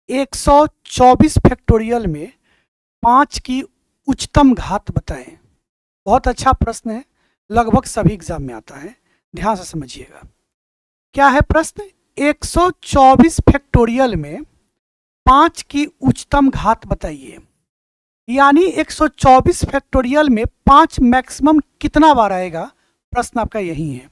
124 factorial में 5 की उच्चतम घात बताएं। बहुत अच्छा प्रश्न है, लगभग सभी एग्जाम में आता है, ध्यान से समझिएगा। क्या है प्रश्न? 124 फैक्टोरियल में 5 की उच्चतम घात बताइए। यानी 124 फैक्टोरियल में 5 मैक्सिमम कितना बार आएगा, प्रश्न आपका यही है।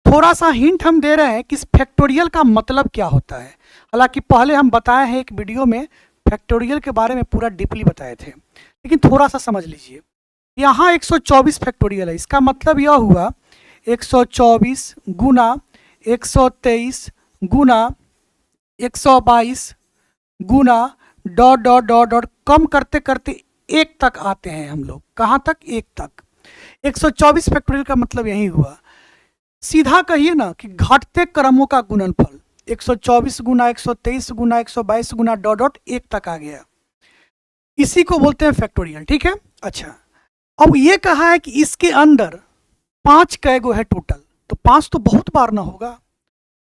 थोड़ा सा हिंट हम दे रहे हैं कि इस फैक्टोरियल का मतलब क्या होता है। हालांकि पहले हम बताए हैं एक वीडियो में, फैक्टोरियल के बारे में पूरा डीपली बताए थे, लेकिन थोड़ा सा समझ लीजिए। यहाँ 124 फैक्टोरियल है, इसका मतलब यह हुआ 124 गुना 123 गुना 122 गुना डॉट डॉट डॉट डॉट, कम करते करते 1 तक आते हैं हम लोग। कहाँ तक? 1 तक। 124 फैक्टोरियल का मतलब यही हुआ। सीधा कहिए ना कि घटते क्रमों का गुणनफल 124 गुना 123 गुना 122 गुना डॉट डॉट 1 तक आ गया, इसी को बोलते हैं फैक्टोरियल। ठीक है, अच्छा। अब ये कहा है कि इसके अंदर 5 कै गो है टोटल, तो 5 तो बहुत बार ना होगा।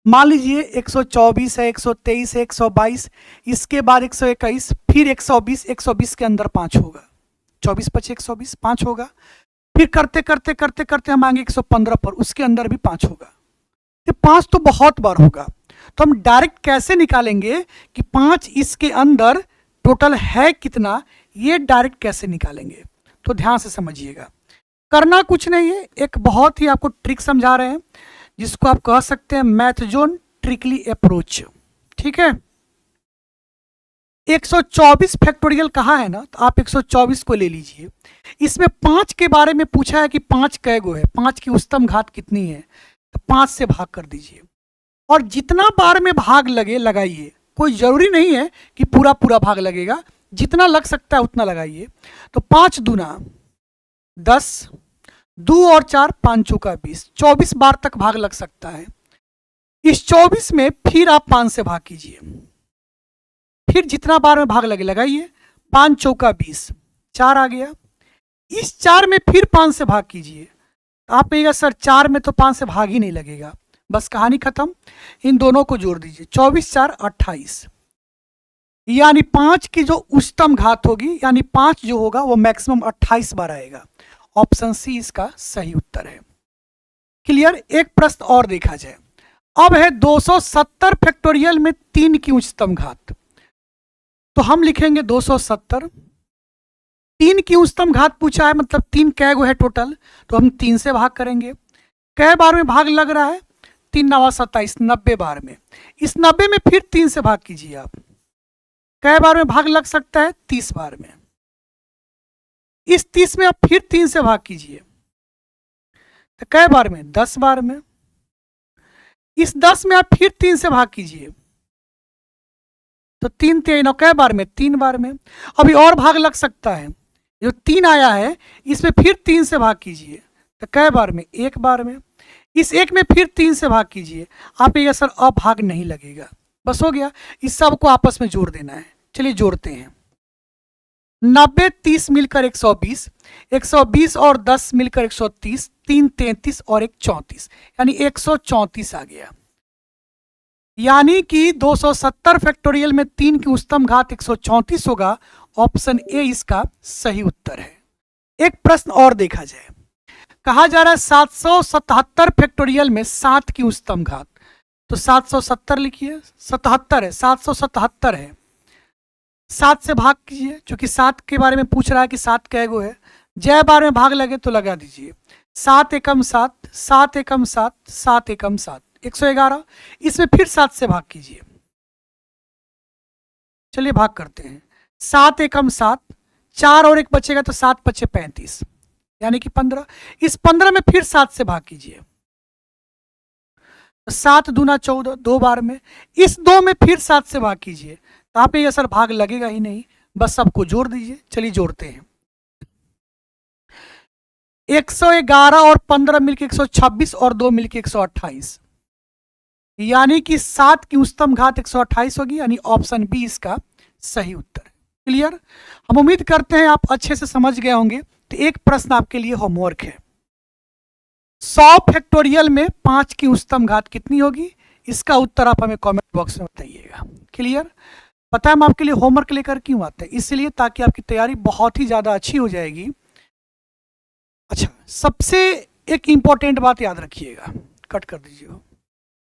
मान लीजिए 124 है, 123 है, 122, इसके बाद 121, फिर 120, 120 के अंदर 5 होगा। 24 पचे 120, 5 होगा। फिर करते करते करते करते हम आएंगे 115 पर, उसके अंदर भी 5 होगा। तो 5 तो बहुत बार होगा। तो हम डायरेक्ट कैसे निकालेंगे कि 5 इसके अंदर टोटल है कितना, ये डायरेक्ट कैसे निकालेंगे? तो ध्यान से समझिएगा। करना कुछ नहीं है, एक बहुत ही आपको ट्रिक समझा रहे हैं, जिसको आप कह सकते हैं मैथजोन ट्रिकली अप्रोच। ठीक है, 124 फैक्टोरियल कहा है ना, तो आप 124 को ले लीजिए। इसमें 5 के बारे में पूछा है कि 5 कै गो है, 5 की उच्चतम घात कितनी है, तो 5 से भाग कर दीजिए। और जितना बार में भाग लगे लगाइए, कोई जरूरी नहीं है कि पूरा पूरा भाग लगेगा, जितना लग सकता है उतना लगाइए। तो 5 दूना 10, 2 और 4 5 चौका 20, 24 बार तक भाग लग सकता है। इस 24 में फिर आप 5 से भाग कीजिए, फिर जितना बार में भाग लगे लगाइए। 5 चौका 20, 4 आ गया। इस 4 में फिर 5 से भाग कीजिए। तो आप कहिएगा सर 4 में तो 5 से भाग ही नहीं लगेगा, बस कहानी खत्म। इन दोनों को जोड़ दीजिए, 24 4 28, यानी 5 की जो उच्चतम घात होगी, यानी 5 जो होगा वो मैक्सिमम 28 बार आएगा। ऑप्शन सी इसका सही उत्तर है। क्लियर? एक प्रश्न और देखा जाए। अब है 270 फैक्टोरियल में 3 की उच्चतम घात। तो हम लिखेंगे 270, 3 की उच्चतम घात पूछा है, मतलब 3 कै गो है टोटल, तो हम 3 से भाग करेंगे। कै बार में भाग लग रहा है? 3 9 27, 90 बार में। इस 90 में फिर 3 से भाग कीजिए आप। कै बार में भाग लग सकता है? 30 बार में। इस 30 में आप फिर 3 से भाग कीजिए, तो कै बार में? 10 बार में। इस 10 में आप फिर 3 से भाग कीजिए, तो 3 3 9, कै बार में? 3 बार में। अभी और भाग लग सकता है, जो 3 आया है इसमें फिर 3 से भाग कीजिए, तो कै बार में? 1 बार में। इस 1 में फिर 3 से भाग कीजिए। आप ये सर अब भाग नहीं लगेगा, बस हो गया। इस सब को आपस में जोड़ देना है। चलिए जोड़ते हैं। 90 30 मिलकर 120, 120 और 10 मिलकर 130, 3 33 और 1 34, यानी 134 आ गया। यानी कि 270 फैक्टोरियल में 3 की उच्चतम घात 134 होगा। ऑप्शन ए इसका सही उत्तर है। एक प्रश्न और देखा जाए। कहा जा रहा है 777 फैक्टोरियल में 7 की उच्चतम घात। तो 770 लिखिए, 77 है, 777 है, 7 से भाग कीजिए, क्योंकि 7 के बारे में पूछ रहा है कि 7 कै गो है। जय बार में भाग लगे तो लगा दीजिए। 7 एकम 7, 7 एकम 7, 7 एकम 7, 111। इसमें फिर 7 से भाग कीजिए। चलिए भाग करते हैं। 7 एकम 7, 4 और 1 बचेगा, तो 7 बचे 35, यानी कि 15। इस 15 में फिर 7 से भाग कीजिए, 7 दूना 14, 2 बार में। इस 2 में फिर 7 से भाग कीजिए, तो आप ये सर भाग लगेगा ही नहीं, बस सबको जोड़ दीजिए। चलिए जोड़ते हैं। 111 और 15 मिलकर 126 और 2 मिलकर 128, यानी कि 7 की उच्चतम घात 128 होगी, यानी ऑप्शन बी इसका सही उत्तर है। क्लियर? हम उम्मीद करते हैं आप अच्छे से समझ गए होंगे। तो एक प्रश्न आपके लिए होमवर्क है। 100 फैक्टोरियल में 5 की उच्चतम घात कितनी होगी? इसका उत्तर आप हमें कमेंट बॉक्स में बताइएगा। क्लियर? पता है हम आपके लिए होमवर्क लेकर क्यों आते हैं? इसलिए ताकि आपकी तैयारी बहुत ही ज़्यादा अच्छी हो जाएगी। अच्छा, सबसे एक इम्पॉर्टेंट बात याद रखिएगा, कट कर दीजिए।